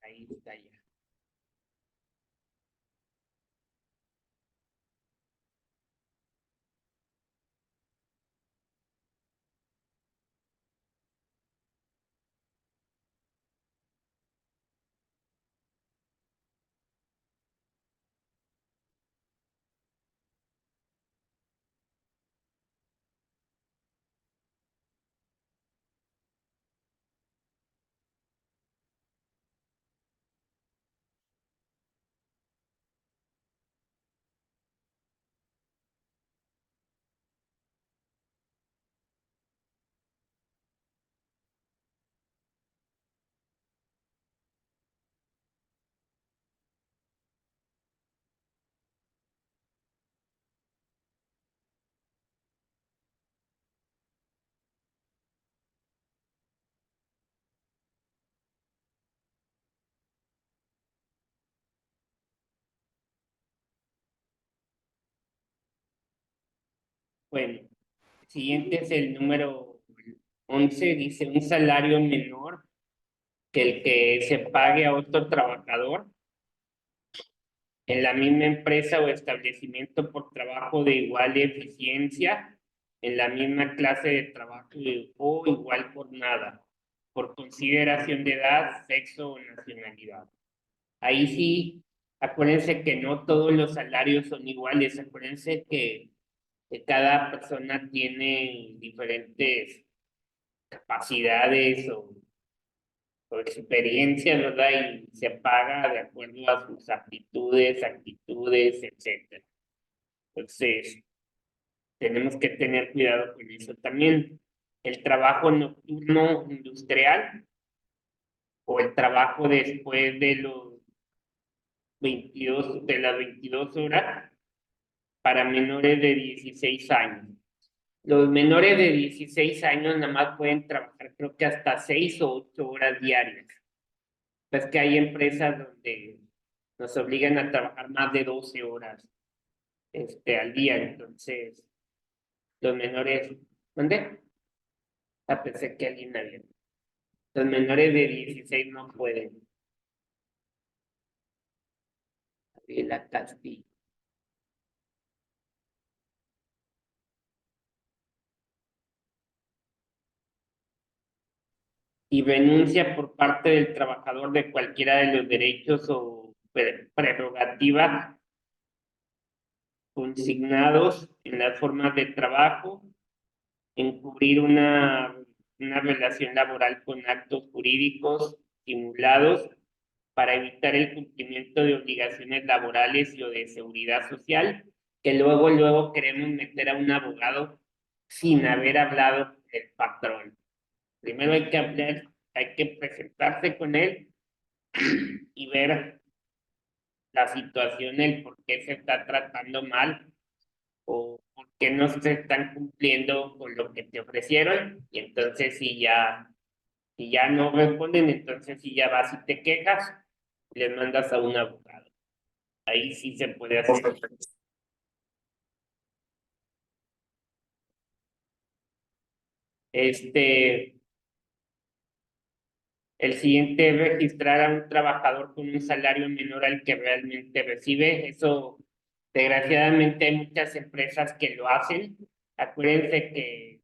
Ahí está ya. Bueno, el siguiente es el número 11. Dice un salario menor que el que se pague a otro trabajador en la misma empresa o establecimiento por trabajo de igual eficiencia, en la misma clase de trabajo o igual jornada, por consideración de edad, sexo o nacionalidad. Ahí sí, acuérdense que no todos los salarios son iguales, acuérdense que cada persona tiene diferentes capacidades o experiencias, ¿verdad? Y se paga de acuerdo a sus aptitudes, actitudes, etcétera. Entonces, tenemos que tener cuidado con eso también. El trabajo nocturno industrial o el trabajo después de de las 22 horas para menores de 16 años. Los menores de 16 años nada más pueden trabajar creo que hasta 6 o 8 horas diarias. Pues que hay empresas donde nos obligan a trabajar más de 12 horas al día, entonces los menores, ¿dónde? Pensé que alguien había. Los menores de 16 no pueden. La Castillo. Y renuncia por parte del trabajador de cualquiera de los derechos o prerrogativas consignados en las formas de trabajo, encubrir una relación laboral con actos jurídicos simulados para evitar el cumplimiento de obligaciones laborales y o de seguridad social, que luego queremos meter a un abogado sin haber hablado con el patrón. Primero hay que hablar, hay que presentarse con él y ver la situación, el por qué se está tratando mal o por qué no se están cumpliendo con lo que te ofrecieron. Y entonces si ya no responden, entonces si ya vas y te quejas, les mandas a un abogado. Ahí sí se puede hacer. Este, el siguiente es registrar a un trabajador con un salario menor al que realmente recibe. Eso, desgraciadamente, hay muchas empresas que lo hacen. Acuérdense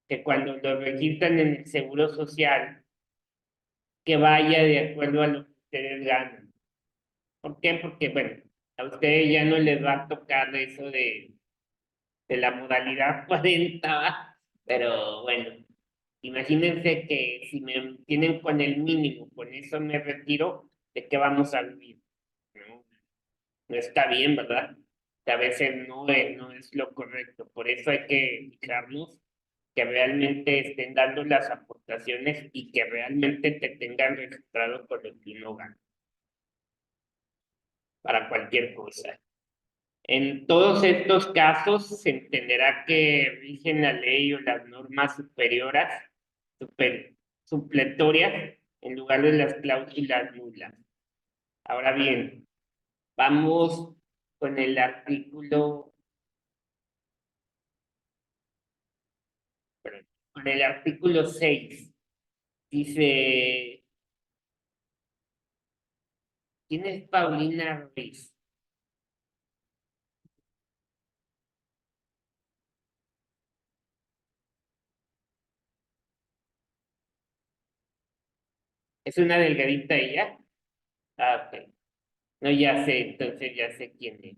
que cuando lo registran en el Seguro Social, que vaya de acuerdo a lo que ustedes ganan. ¿Por qué? Porque, bueno, a ustedes ya no les va a tocar eso de la modalidad 40, ¿va? Pero bueno, imagínense que si me tienen con el mínimo, con eso me retiro, ¿de qué vamos a vivir? No, no está bien, ¿verdad? Que a veces no es lo correcto. Por eso hay que fijarnos que realmente estén dando las aportaciones y que realmente te tengan registrado con lo que uno gana para cualquier cosa. En todos estos casos se entenderá que rigen la ley o las normas superiores, super, supletorias, en lugar de las cláusulas nulas. Ahora bien, vamos con el artículo, perdón, con el artículo 6. Dice, ¿Quién es Paulina Ruiz? ¿Es una delgadita ella? Ah, ok. No, ya sé, entonces ya sé quién es.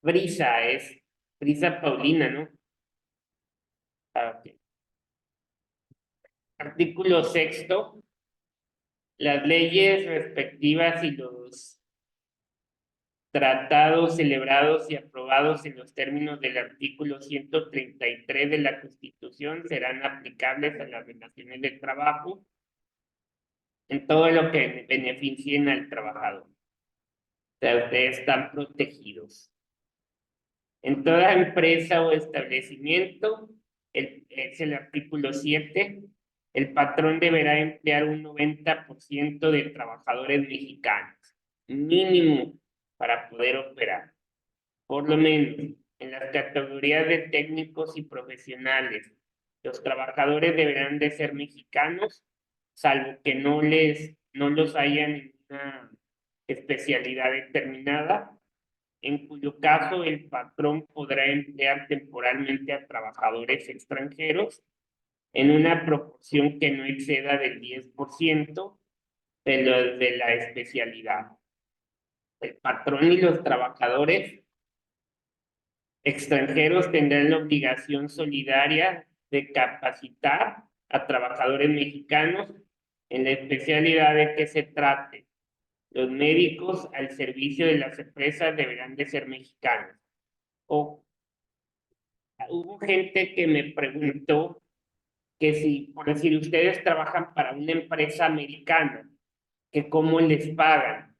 Brisa Paulina, ¿no? Ah, ok. Artículo sexto. Las leyes respectivas y los tratados celebrados y aprobados en los términos del artículo 133 de la Constitución serán aplicables a las relaciones de trabajo en todo lo que beneficien al trabajador. O sea, ustedes están protegidos. En toda empresa o establecimiento, es el artículo 7, el patrón deberá emplear un 90% de trabajadores mexicanos, mínimo, para poder operar. Por lo menos, en las categorías de técnicos y profesionales, los trabajadores deberán de ser mexicanos, salvo que no los hayan en una especialidad determinada, en cuyo caso el patrón podrá emplear temporalmente a trabajadores extranjeros en una proporción que no exceda del 10% de la especialidad. El patrón y los trabajadores extranjeros tendrán la obligación solidaria de capacitar a trabajadores mexicanos en la especialidad de que se trate. Los médicos al servicio de las empresas deberán de ser mexicanos. O hubo gente que me preguntó que si, por decir, ustedes trabajan para una empresa americana, que cómo les pagan.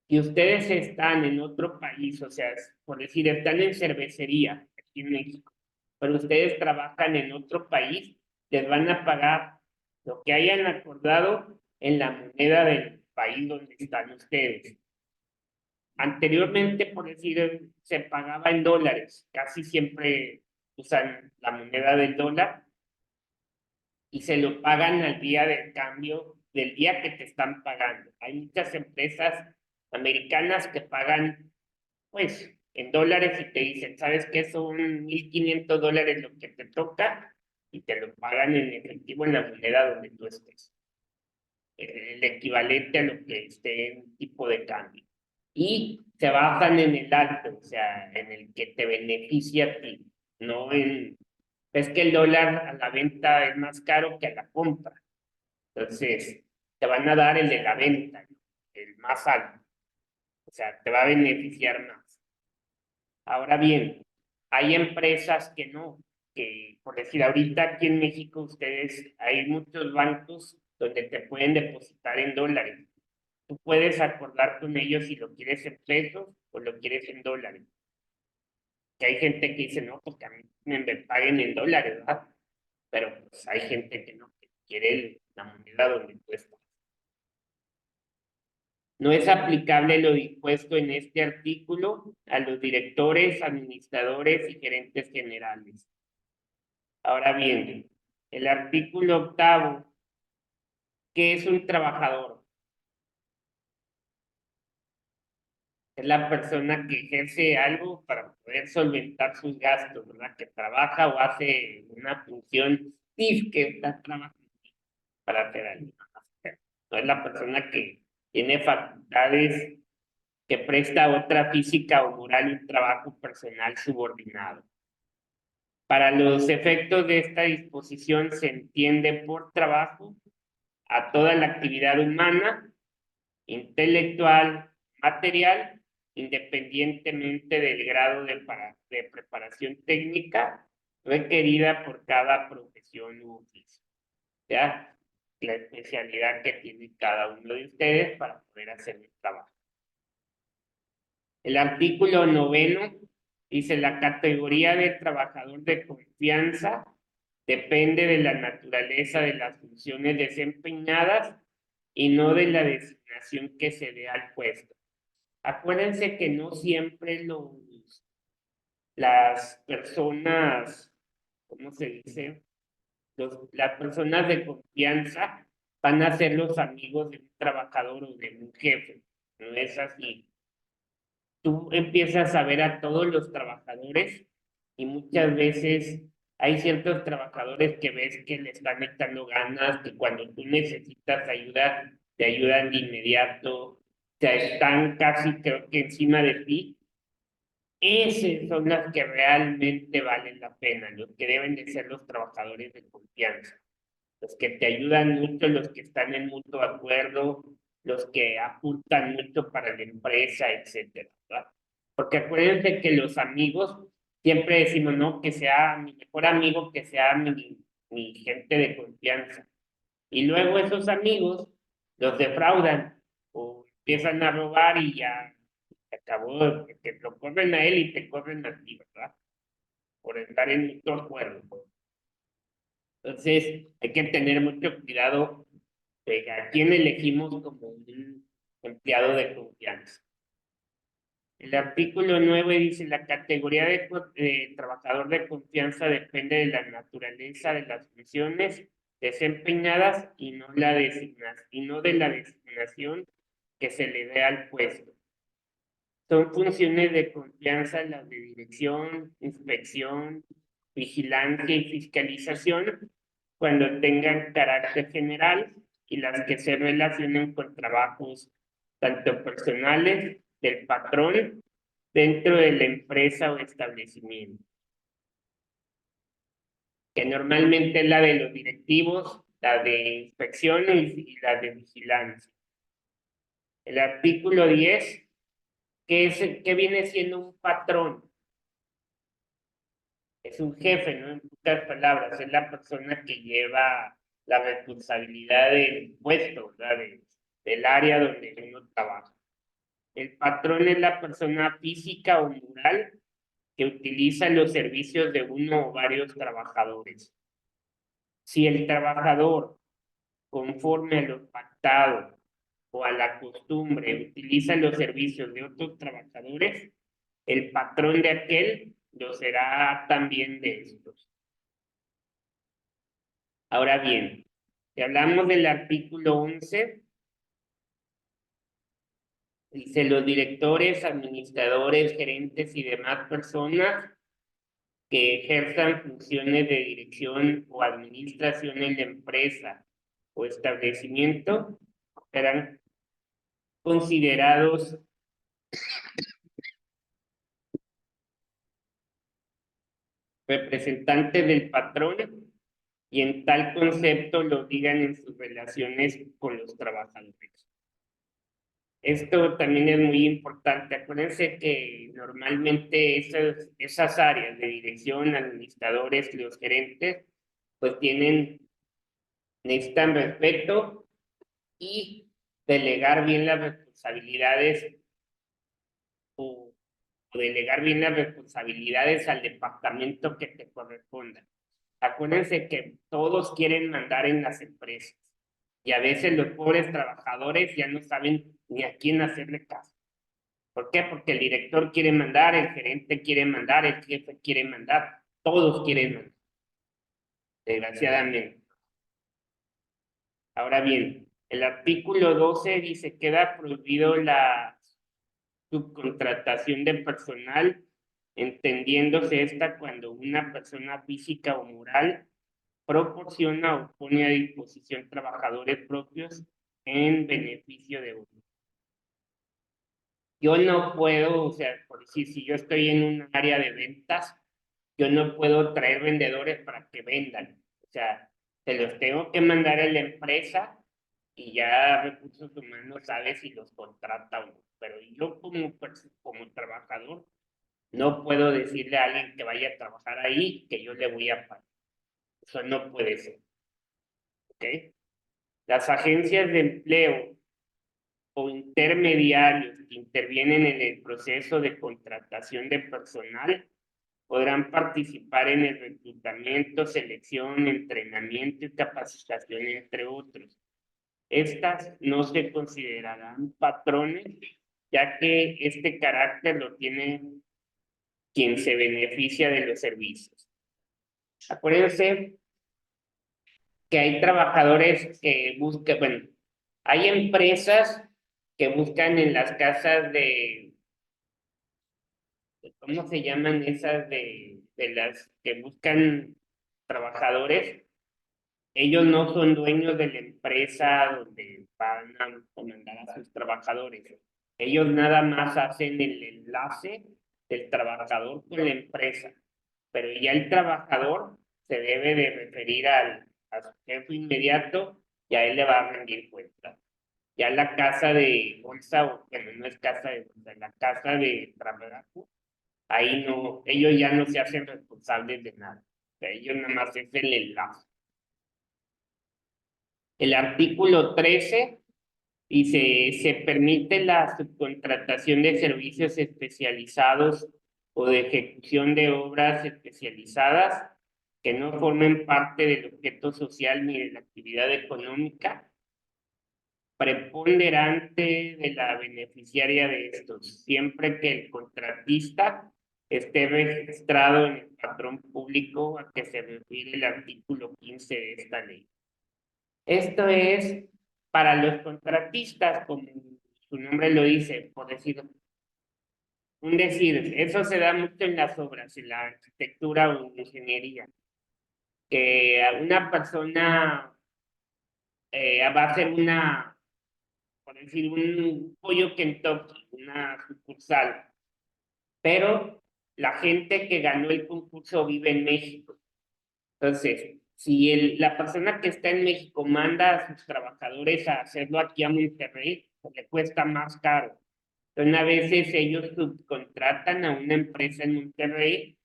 Y ustedes están en otro país, o sea, por decir, están en cervecería aquí en México, pero ustedes trabajan en otro país, les van a pagar lo que hayan acordado en la moneda del país donde están ustedes. Anteriormente, por decir, se pagaba en dólares, casi siempre usan la moneda del dólar y se lo pagan al día del cambio del día que te están pagando. Hay muchas empresas americanas que pagan, pues, en dólares y te dicen, ¿sabes qué? Son $1,500 lo que te toca y te lo pagan en efectivo en la moneda donde tú estés. El equivalente a lo que esté en tipo de cambio. Y se basan en el alto, o sea, en el que te beneficia a ti, no en... Es que el dólar a la venta es más caro que a la compra. Entonces, te van a dar el de la venta, el más alto. O sea, te va a beneficiar más. Ahora bien, hay empresas que no, que por decir, ahorita aquí en México ustedes, hay muchos bancos donde te pueden depositar en dólares. Tú puedes acordar con ellos si lo quieres en pesos o lo quieres en dólares. Que hay gente que dice, no, porque a mí me paguen en dólares, ¿verdad? Pero pues hay gente que no, que quiere la moneda donde tú estás. No es aplicable lo dispuesto en este artículo a los directores, administradores y gerentes generales. Ahora bien, el artículo octavo, ¿qué es un trabajador? Es la persona que ejerce algo para poder solventar sus gastos, ¿verdad? Que trabaja o hace una función que está trabajando para hacer algo. No es la persona que tiene facultades, que presta otra física o moral un trabajo personal subordinado. Para los efectos de esta disposición se entiende por trabajo a toda la actividad humana, intelectual, material, independientemente del grado de preparación técnica requerida por cada profesión u oficio. O sea, la especialidad que tiene cada uno de ustedes para poder hacer el trabajo. El artículo noveno dice: la categoría de trabajador de confianza depende de la naturaleza de las funciones desempeñadas y no de la designación que se dé al puesto. Acuérdense que no siempre las personas, ¿cómo se dice? Las personas de confianza van a ser los amigos de un trabajador o de un jefe. no es así. Tú empiezas a ver a todos los trabajadores y muchas veces hay ciertos trabajadores que ves que le están echando ganas, que cuando tú necesitas ayuda, te ayudan de inmediato, o sea, están casi creo que encima de ti. Esas son las que realmente valen la pena, los que deben de ser los trabajadores de confianza, los que te ayudan mucho, los que están en mutuo acuerdo, los que apuntan mucho para la empresa, etcétera, ¿verdad? Porque acuérdense que los amigos, siempre decimos, no, que sea mi mejor amigo, que sea mi gente de confianza. Y luego esos amigos los defraudan o empiezan a robar y ya se acabó, que lo corren a él y te corren a ti, ¿verdad? Por estar en mutuo acuerdo. Entonces, hay que tener mucho cuidado de a quién elegimos como un empleado de confianza. El artículo 9 dice, la categoría de trabajador de confianza depende de la naturaleza de las funciones desempeñadas y no de la designación que se le dé al puesto. Son funciones de confianza las de dirección, inspección, vigilancia y fiscalización cuando tengan carácter general y las que se relacionen con trabajos tanto personales del patrón dentro de la empresa o establecimiento, que normalmente es la de los directivos, la de inspecciones y la de vigilancia. El artículo 10, ¿qué viene siendo un patrón? Es un jefe, ¿no? En pocas palabras, es la persona que lleva la responsabilidad del puesto, ¿verdad? Del área donde uno trabaja. El patrón es la persona física o moral que utiliza los servicios de uno o varios trabajadores. Si el trabajador, conforme a lo pactado o a la costumbre, utiliza los servicios de otros trabajadores, el patrón de aquel lo será también de estos. Ahora bien, si hablamos del artículo 11, dice los directores, administradores, gerentes y demás personas que ejerzan funciones de dirección o administración en la empresa o establecimiento serán considerados representantes del patrón y en tal concepto lo digan en sus relaciones con los trabajadores. Esto también es muy importante. Acuérdense que normalmente esas áreas de dirección, administradores, los gerentes, pues necesitan respeto y delegar bien las responsabilidades o delegar bien las responsabilidades al departamento que te corresponda. Acuérdense que todos quieren mandar en las empresas y a veces los pobres trabajadores ya no saben ni a quién hacerle caso. ¿Por qué? Porque el director quiere mandar, el gerente quiere mandar, el jefe quiere mandar, todos quieren mandar, desgraciadamente. Ahora bien, el artículo 12 dice, queda prohibido la subcontratación de personal, entendiéndose esta cuando una persona física o moral proporciona o pone a disposición trabajadores propios en beneficio de otros. Yo no puedo, o sea, por decir, si yo estoy en un área de ventas, yo no puedo traer vendedores para que vendan. O sea, se los tengo que mandar a la empresa y ya recursos humanos sabe si los contrata o no. Pero yo como trabajador no puedo decirle a alguien que vaya a trabajar ahí que yo le voy a pagar. Eso no puede ser. ¿Ok? Las agencias de empleo o intermediarios que intervienen en el proceso de contratación de personal podrán participar en el reclutamiento, selección, entrenamiento y capacitación, entre otros. Estas no se considerarán patrones, ya que este carácter lo tiene quien se beneficia de los servicios. Acuérdense que hay trabajadores que buscan, bueno, hay empresas que buscan en las casas ¿cómo se llaman esas de las que buscan trabajadores? Ellos no son dueños de la empresa donde van a comandar a sus trabajadores. Ellos nada más hacen el enlace del trabajador con la empresa, pero ya el trabajador se debe de referir a su jefe inmediato y a él le va a rendir cuentas. Ya la casa de bolsa, bueno, no es casa de bolsa, la casa de trabajo, ahí no, ellos ya no se hacen responsables de nada. O sea, ellos nada más es el enlace. El artículo 13 dice, se permite la subcontratación de servicios especializados o de ejecución de obras especializadas que no formen parte del objeto social ni de la actividad económica preponderante de la beneficiaria de estos, siempre que el contratista esté registrado en el patrón público a que se refiere el artículo 15 de esta ley. Esto es para los contratistas, como su nombre lo dice, por decir, eso se da mucho en las obras, en la arquitectura o en la ingeniería, que una persona va a hacer por decir, un pollo Kentucky, una sucursal, pero la gente que ganó el concurso vive en México. Entonces, si la persona que está en México manda a sus trabajadores a hacerlo aquí a Monterrey, pues le cuesta más caro. Entonces, a veces ellos subcontratan a una empresa en Monterrey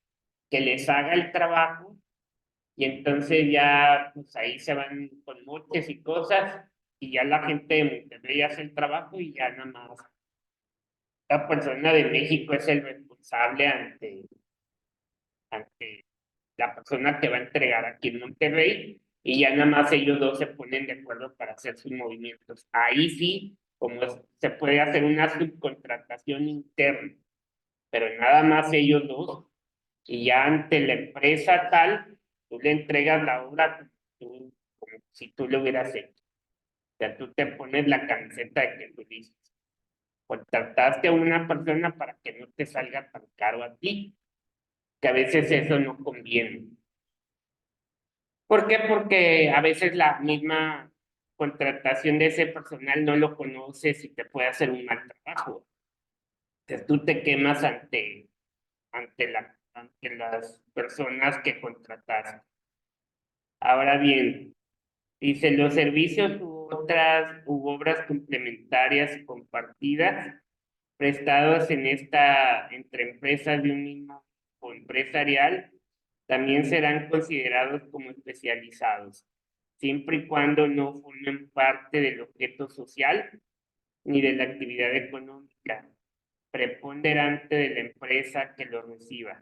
que les haga el trabajo y entonces ya, pues ahí se van con moches y cosas y ya la gente de Monterrey hace el trabajo y ya nada más la persona de México es el responsable ante la persona que va a entregar aquí en Monterrey y ya nada más ellos dos se ponen de acuerdo para hacer sus movimientos. Ahí sí, se puede hacer una subcontratación interna, pero nada más ellos dos y ya ante la empresa tal, tú le entregas la obra como si tú lo hubieras hecho. O sea, tú te pones la camiseta de que tú dices, contrataste a una persona para que no te salga tan caro a ti, que a veces eso no conviene. ¿Por qué? Porque a veces la misma contratación de ese personal no lo conoces y te puede hacer un mal trabajo. Entonces tú te quemas ante las personas que contrataste. Ahora bien, dice, los servicios u obras complementarias compartidas prestados entre empresas de un mismo o empresarial también serán considerados como especializados, siempre y cuando no formen parte del objeto social ni de la actividad económica preponderante de la empresa que lo reciba.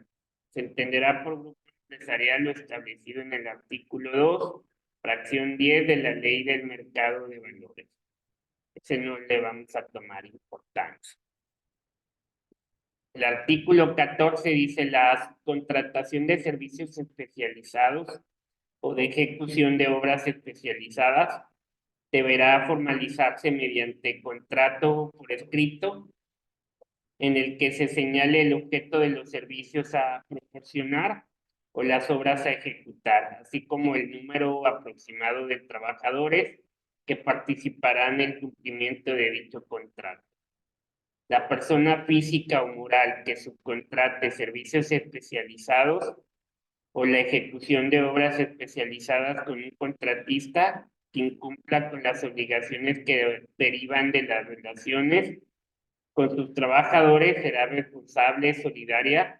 Se entenderá por grupo empresarial lo establecido en el artículo 2, fracción 10 de la Ley del Mercado de Valores. Ese no le vamos a tomar importancia. El artículo 14 dice la contratación de servicios especializados o de ejecución de obras especializadas deberá formalizarse mediante contrato por escrito en el que se señale el objeto de los servicios a proporcionar o las obras a ejecutar, así como el número aproximado de trabajadores que participarán en el cumplimiento de dicho contrato. La persona física o moral que subcontrate servicios especializados o la ejecución de obras especializadas con un contratista que incumpla con las obligaciones que derivan de las relaciones con sus trabajadores será responsable solidaria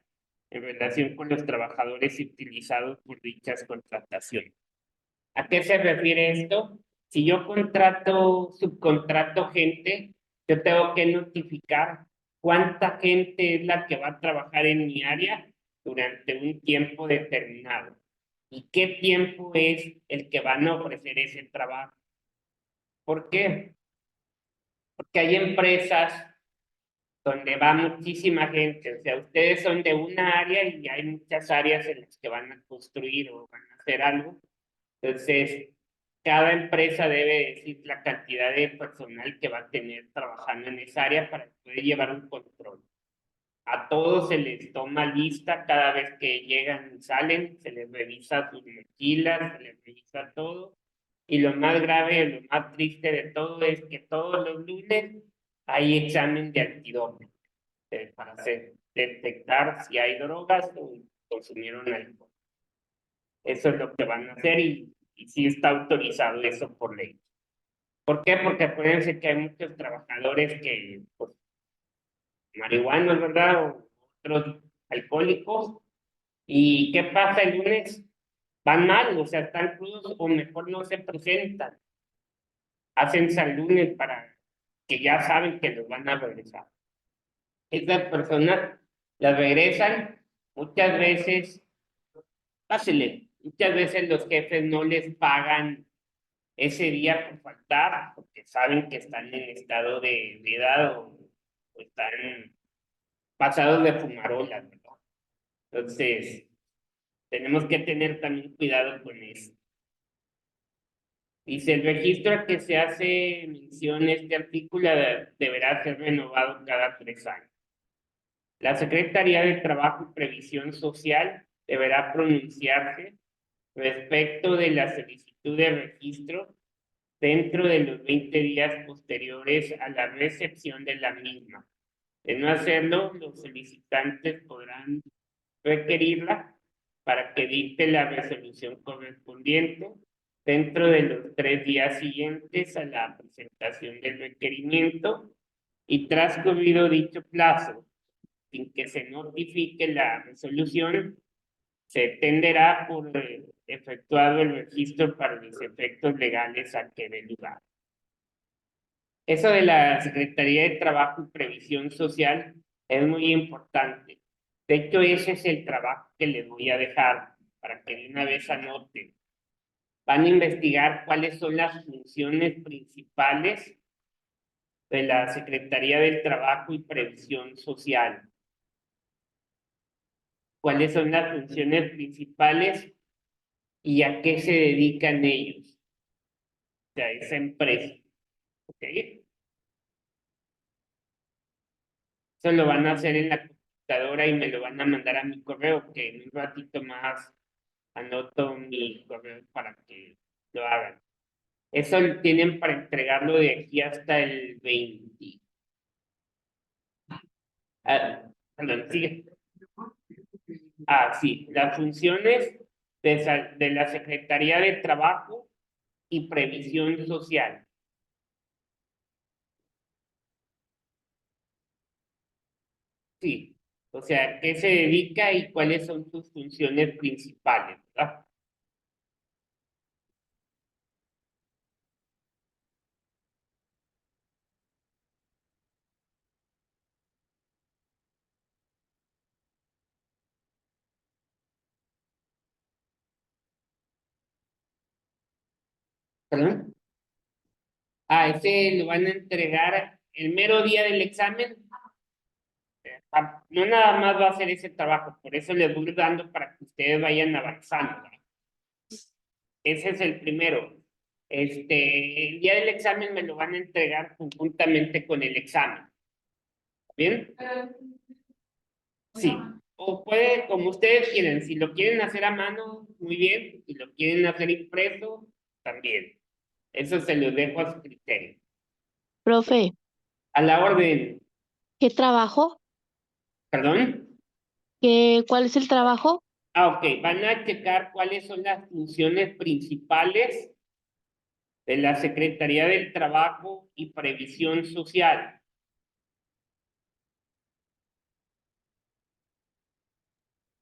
en relación con los trabajadores utilizados por dichas contrataciones. ¿A qué se refiere esto? Si yo subcontrato gente, yo tengo que notificar cuánta gente es la que va a trabajar en mi área durante un tiempo determinado y qué tiempo es el que van a ofrecer ese trabajo. ¿Por qué? Porque hay empresas donde va muchísima gente, o sea, ustedes son de una área y hay muchas áreas en las que van a construir o van a hacer algo. Entonces, cada empresa debe decir la cantidad de personal que va a tener trabajando en esa área para poder llevar un control. A todos se les toma lista cada vez que llegan y salen, se les revisa sus mochilas, se les revisa todo. Y lo más grave, lo más triste de todo es que todos los lunes hay examen de antidopaje para detectar si hay drogas o consumieron alcohol. Eso es lo que van a hacer y sí está autorizado eso por ley. ¿Por qué? Porque acuérdense que hay muchos trabajadores que, pues, marihuanos, ¿verdad? O otros alcohólicos. ¿Y qué pasa el lunes? Van mal, o sea, están crudos o mejor no se presentan. Hacen San Lunes para que ya saben que los van a regresar. Estas personas las regresan muchas veces, fácil, muchas veces los jefes no les pagan ese día por faltar, porque saben que están en estado de edad o están pasados de fumarolas, ¿verdad? Entonces, tenemos que tener también cuidado con eso. Dice, el registro al que se hace mención este artículo deberá ser renovado cada 3 años. La Secretaría de Trabajo y Previsión Social deberá pronunciarse respecto de la solicitud de registro dentro de los 20 días posteriores a la recepción de la misma. De no hacerlo, los solicitantes podrán requerirla para que dicte la resolución correspondiente dentro de los 3 días siguientes a la presentación del requerimiento y transcurrido dicho plazo, sin que se notifique la resolución, se tenderá por efectuado el registro para los efectos legales a que dé lugar. Eso de la Secretaría de Trabajo y Previsión Social es muy importante. De hecho, ese es el trabajo que les voy a dejar para que de una vez anoten. Van a investigar cuáles son las funciones principales de la Secretaría del Trabajo y Previsión Social. Cuáles son las funciones principales y a qué se dedican ellos, o sea, esa empresa. ¿Ok? Eso lo van a hacer en la computadora y me lo van a mandar a mi correo, que en un ratito más anoto mi correo para que lo hagan. Eso lo tienen para entregarlo de aquí hasta el 20. Perdón, sigue. Sí, las funciones de la Secretaría de Trabajo y Previsión Social. Sí, o sea, ¿qué se dedica y cuáles son sus funciones principales, ¿verdad? ¿Perdón? Ese lo van a entregar el mero día del examen. No nada más va a hacer ese trabajo, por eso les voy dando para que ustedes vayan avanzando, ¿verdad? Ese es el primero. El día del examen me lo van a entregar conjuntamente con el examen. ¿Bien? Sí. O puede, como ustedes quieren, si lo quieren hacer a mano, muy bien. Si lo quieren hacer impreso, también. Eso se los dejo a su criterio. Profe, A la orden, ¿qué trabajo? perdón. ¿Cuál es el trabajo? Ok, van a checar cuáles son las funciones principales de la Secretaría del Trabajo y Previsión Social.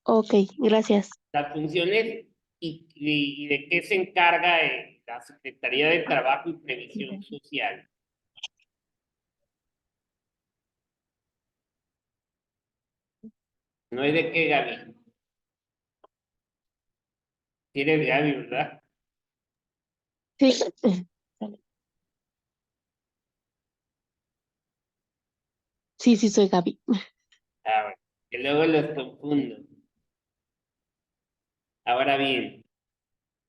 Ok, gracias. Las funciones y de qué se encarga la Secretaría del Trabajo y Previsión Social. No es de qué, Gaby. Tienes Gaby, ¿verdad? Sí. Sí, sí, soy Gaby. Bueno, que luego los confundo. Ahora bien,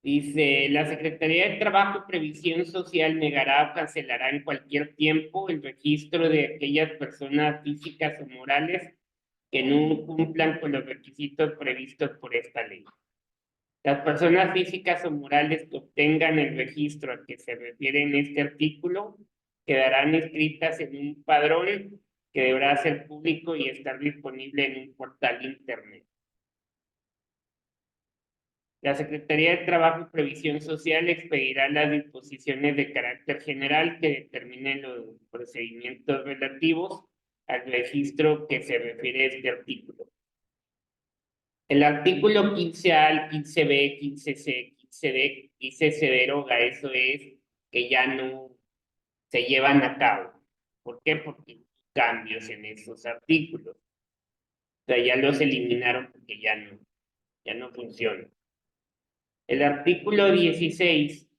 Dice, la Secretaría de Trabajo y Previsión Social negará o cancelará en cualquier tiempo el registro de aquellas personas físicas o morales que no cumplan con los requisitos previstos por esta ley. Las personas físicas o morales que obtengan el registro al que se refiere en este artículo quedarán inscritas en un padrón que deberá ser público y estar disponible en un portal de internet. La Secretaría de Trabajo y Previsión Social expedirá las disposiciones de carácter general que determinen los procedimientos relativos al registro que se refiere este artículo. El artículo 15A, el 15B, 15C, 15D, dice se deroga, eso es que ya no se llevan a cabo. ¿Por qué? Porque hay cambios en esos artículos. O sea, ya los eliminaron porque ya no funcionan. El artículo 16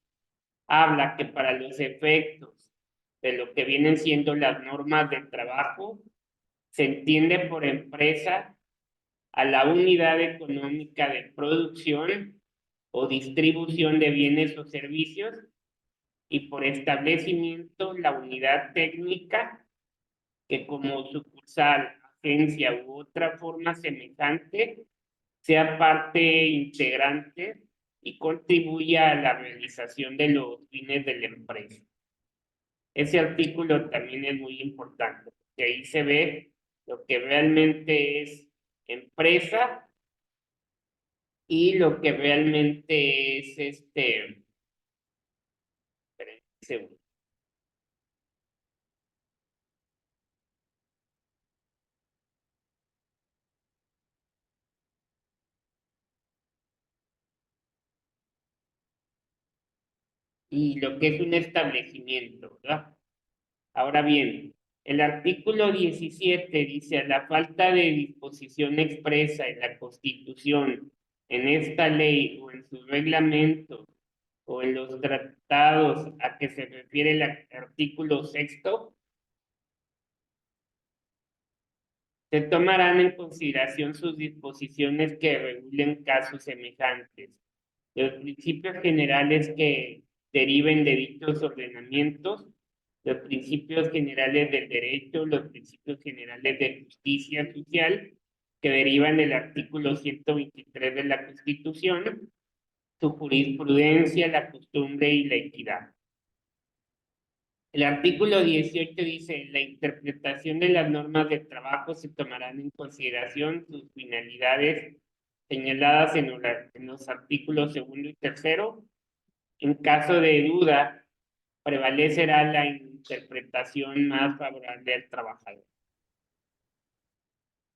habla que para los efectos de lo que vienen siendo las normas de trabajo, se entiende por empresa a la unidad económica de producción o distribución de bienes o servicios y por establecimiento la unidad técnica que como sucursal, agencia u otra forma semejante sea parte integrante y contribuya a la realización de los fines de la empresa. Ese artículo también es muy importante, porque ahí se ve lo que realmente es empresa y lo que realmente es espérenme, y lo que es un establecimiento, ¿verdad? Ahora bien, el artículo 17 dice, a la falta de disposición expresa en la Constitución, en esta ley o en sus reglamentos o en los tratados a que se refiere el artículo sexto, se tomarán en consideración sus disposiciones que regulen casos semejantes. Los principios generales que deriven de dichos ordenamientos, los principios generales del derecho, los principios generales de justicia social que derivan del artículo 123 de la Constitución, su jurisprudencia, la costumbre y la equidad. El artículo 18 dice, la interpretación de las normas de trabajo se tomarán en consideración sus finalidades señaladas en los artículos segundo y tercero. En caso de duda, prevalecerá la interpretación más favorable al trabajador.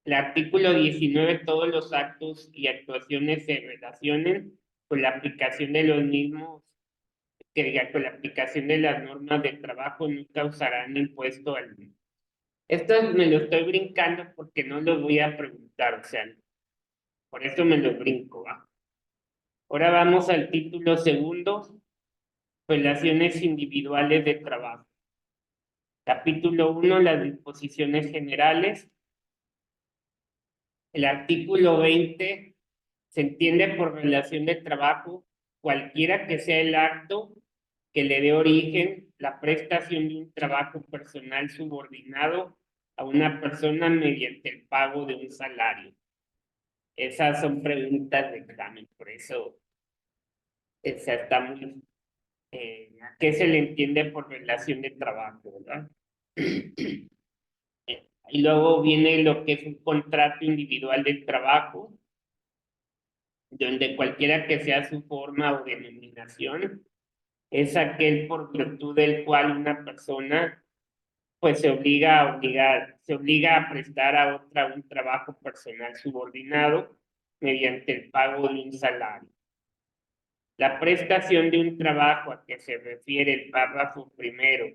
El artículo 19, todos los actos y actuaciones se relacionen con la aplicación de los mismos, que diga, con la aplicación de las normas de trabajo no causarán impuesto alguno. Esto me lo estoy brincando porque no lo voy a preguntar, o sea, por eso me lo brinco, ¿va? Ahora vamos al título segundo, relaciones individuales de trabajo. Capítulo 1, las disposiciones generales. El artículo 20 se entiende por relación de trabajo cualquiera que sea el acto que le dé origen la prestación de un trabajo personal subordinado a una persona mediante el pago de un salario. Esas son preguntas de examen, por eso esa está muy... ¿a qué se le entiende por relación de trabajo, verdad? Y luego viene lo que es un contrato individual de trabajo, donde cualquiera que sea su forma o denominación, es aquel por virtud del cual una persona pues se obliga a prestar a otra un trabajo personal subordinado mediante el pago de un salario. La prestación de un trabajo a que se refiere el párrafo primero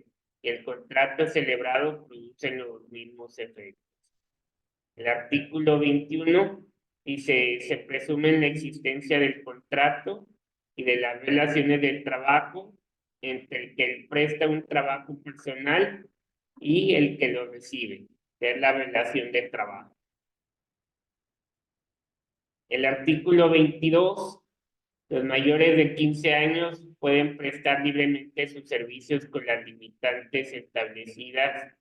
y el contrato celebrado producen los mismos efectos. El artículo 21 dice, se presume la existencia del contrato y de las relaciones de trabajo entre el que presta un trabajo personal y el que lo recibe, que es la relación de trabajo. El artículo 22 Los mayores de 15 años pueden prestar libremente sus servicios con las limitantes establecidas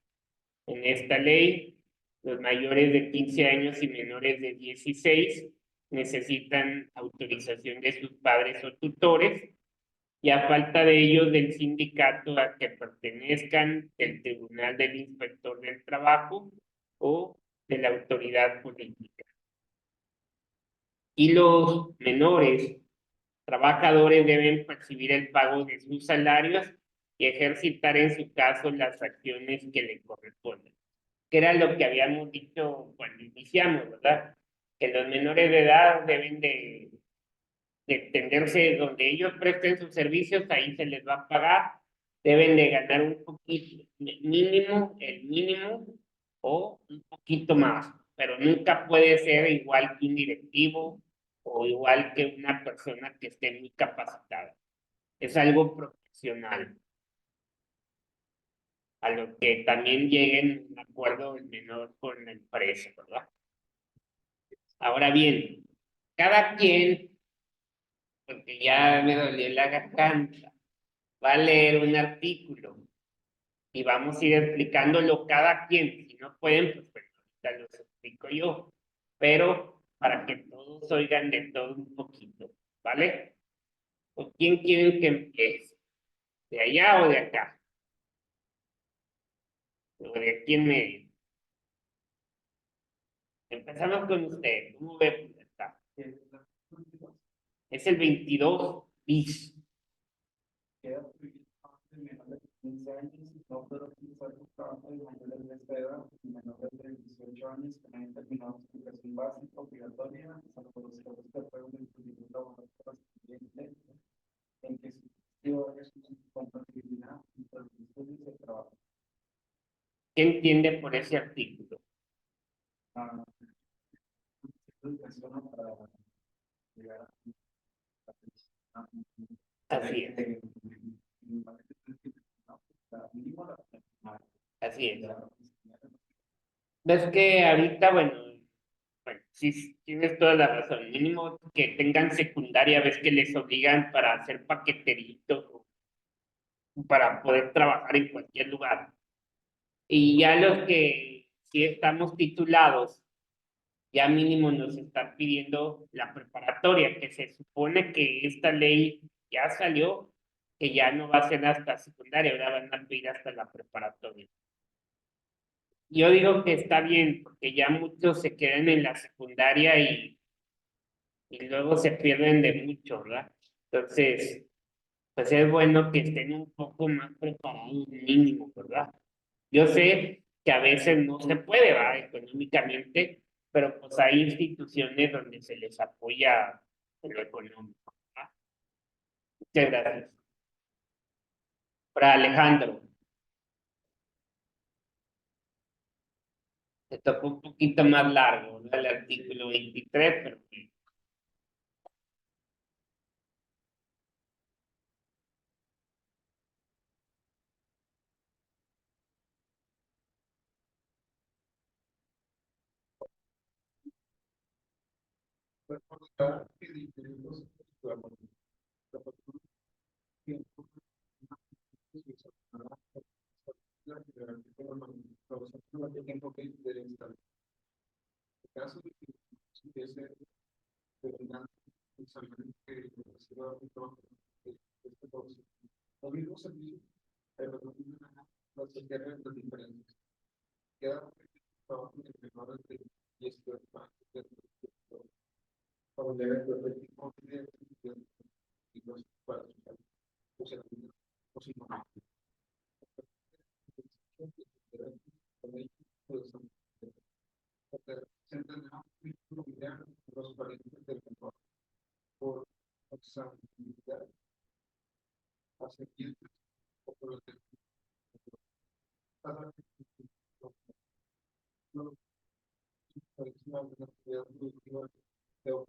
en esta ley. Los mayores de 15 años y menores de 16 necesitan autorización de sus padres o tutores, y a falta de ellos del sindicato a que pertenezcan, del Tribunal del Inspector del Trabajo o de la autoridad política. Y los menores trabajadores deben percibir el pago de sus salarios y ejercitar en su caso las acciones que le corresponden, que era lo que habíamos dicho cuando iniciamos, ¿verdad? Que los menores de edad deben de entenderse donde ellos presten sus servicios, ahí se les va a pagar, deben de ganar un poquito, mínimo, el mínimo o un poquito más, pero nunca puede ser igual que un directivo o igual que una persona que esté muy capacitada. Es algo profesional, a lo que también lleguen un acuerdo el menor con la empresa, ¿verdad? Ahora bien, cada quien, porque ya me dolió la garganta, va a leer un artículo y vamos a ir explicándolo cada quien. Si no pueden, pues ahorita los explico yo, pero para que todos oigan de todo un poquito, ¿vale? ¿O quién quieren que empiece? ¿De allá o de acá? ¿O de aquí en medio? Empezamos con usted. ¿Cómo ve? Está? Es el 22 bis. Queda prohibido a menores de 15 años no poder utilizar su trabajo de mayores de esta edad y menores de 18 años que no hayan terminado su educación básica obligatoria, salvo los casos que pueden incluir un laboratorio cliente en que su objetivo es su compatibilidad entre los estudios y el trabajo. ¿Qué entiende por ese artículo? Educación para llegar a Así es, así es. Ves que ahorita, bueno, sí, tienes toda la razón. Mínimo que tengan secundaria, ves que les obligan para hacer paqueteritos o para poder trabajar en cualquier lugar. Y ya los que sí estamos titulados, ya mínimo nos están pidiendo la preparatoria, que se supone que esta ley ya salió, que ya no va a ser hasta secundaria, ahora van a pedir hasta la preparatoria. Yo digo que está bien, porque ya muchos se quedan en la secundaria y luego se pierden de mucho, ¿verdad? Entonces, pues es bueno que estén un poco más preparados mínimo, ¿verdad? Yo sé que a veces no se puede, ¿verdad? Económicamente, pero pues hay instituciones donde se les apoya en lo económico, ¿verdad? Muchas gracias. Para Alejandro, te tocó un poquito más largo, ¿no? El artículo 23, pero Caso de que hubiese determinado que reciba un trabajo de este proceso. Los mismos servicios, pero no tienen las requieren las diferencias. Queda trabajo de menores de 18 años para leer el tipo de y los para o sea, o si no. Los parientes del menor por examinar hace o por el tradicional de la actividad productiva de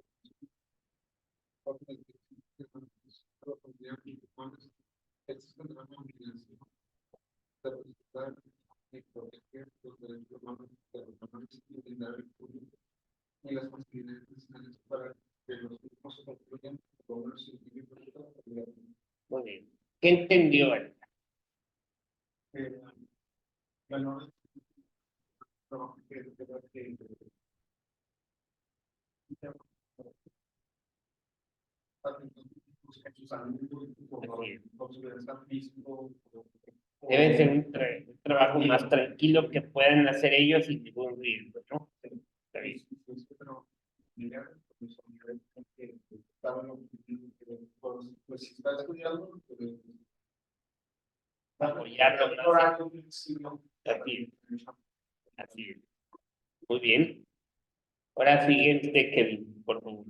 existen una combinación de respetar y proteger los derechos humanos de los menores y brindar el público y las facilidades necesarias para que los grupos se concluyen con un científico. Muy bien. ¿Qué entendió él? Bueno, Debe ser un trabajo más tranquilo que puedan hacer ellos sin ningún riesgo, ¿no? Está bien. Pues si está estudiando, Apoyarlo más. Así es. Así es. Muy bien. Ahora siguiente, Kevin, por favor.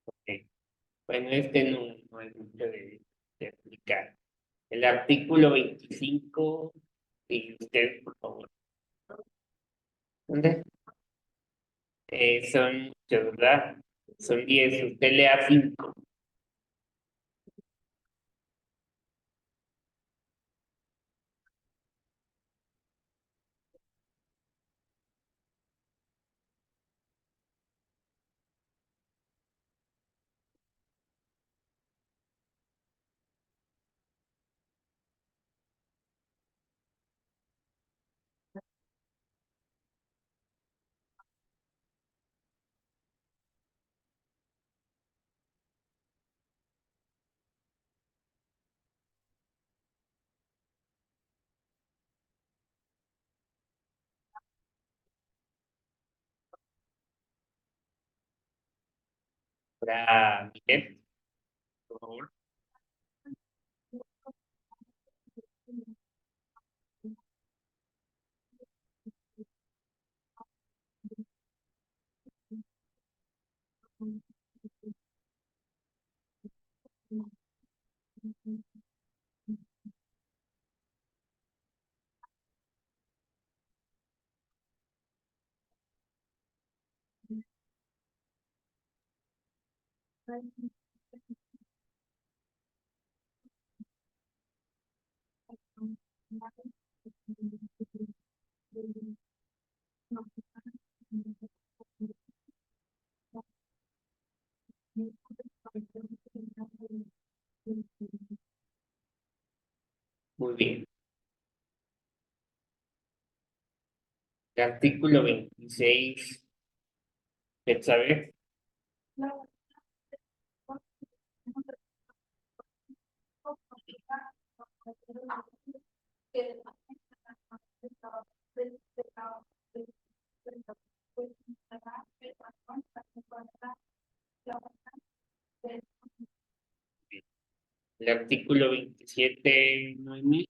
Ok. Bueno, este no es mucho de explicar. El artículo 25, y usted, por favor. ¿Dónde? Son muchos, ¿verdad? Son 10, usted lea 5. Para Miguel, por favor. Muy bien. El artículo 26, ¿sabe? El artículo 27, Noemí.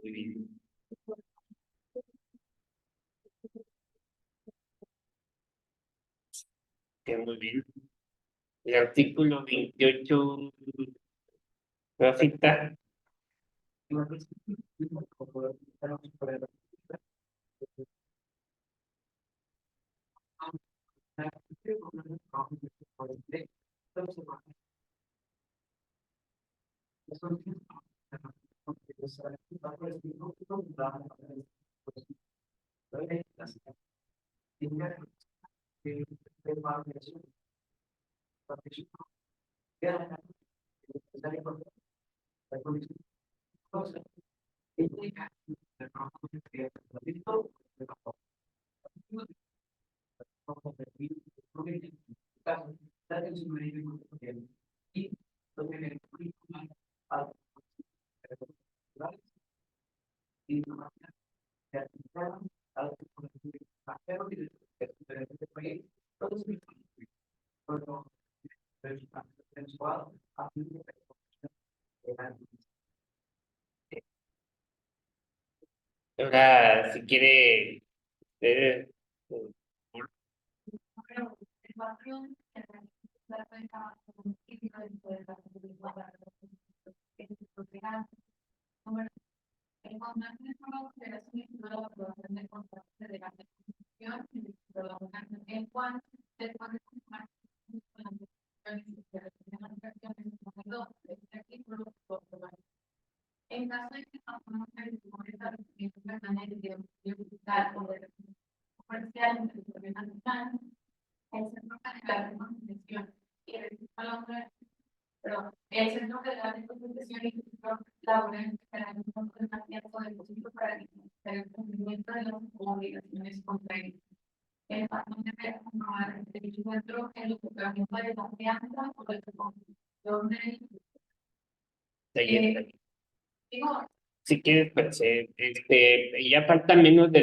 Muy bien. Muy bien. El artículo 28, Rosita. Ahora, si quiere, eh, ahí está. Si quieres, pues, ya falta menos de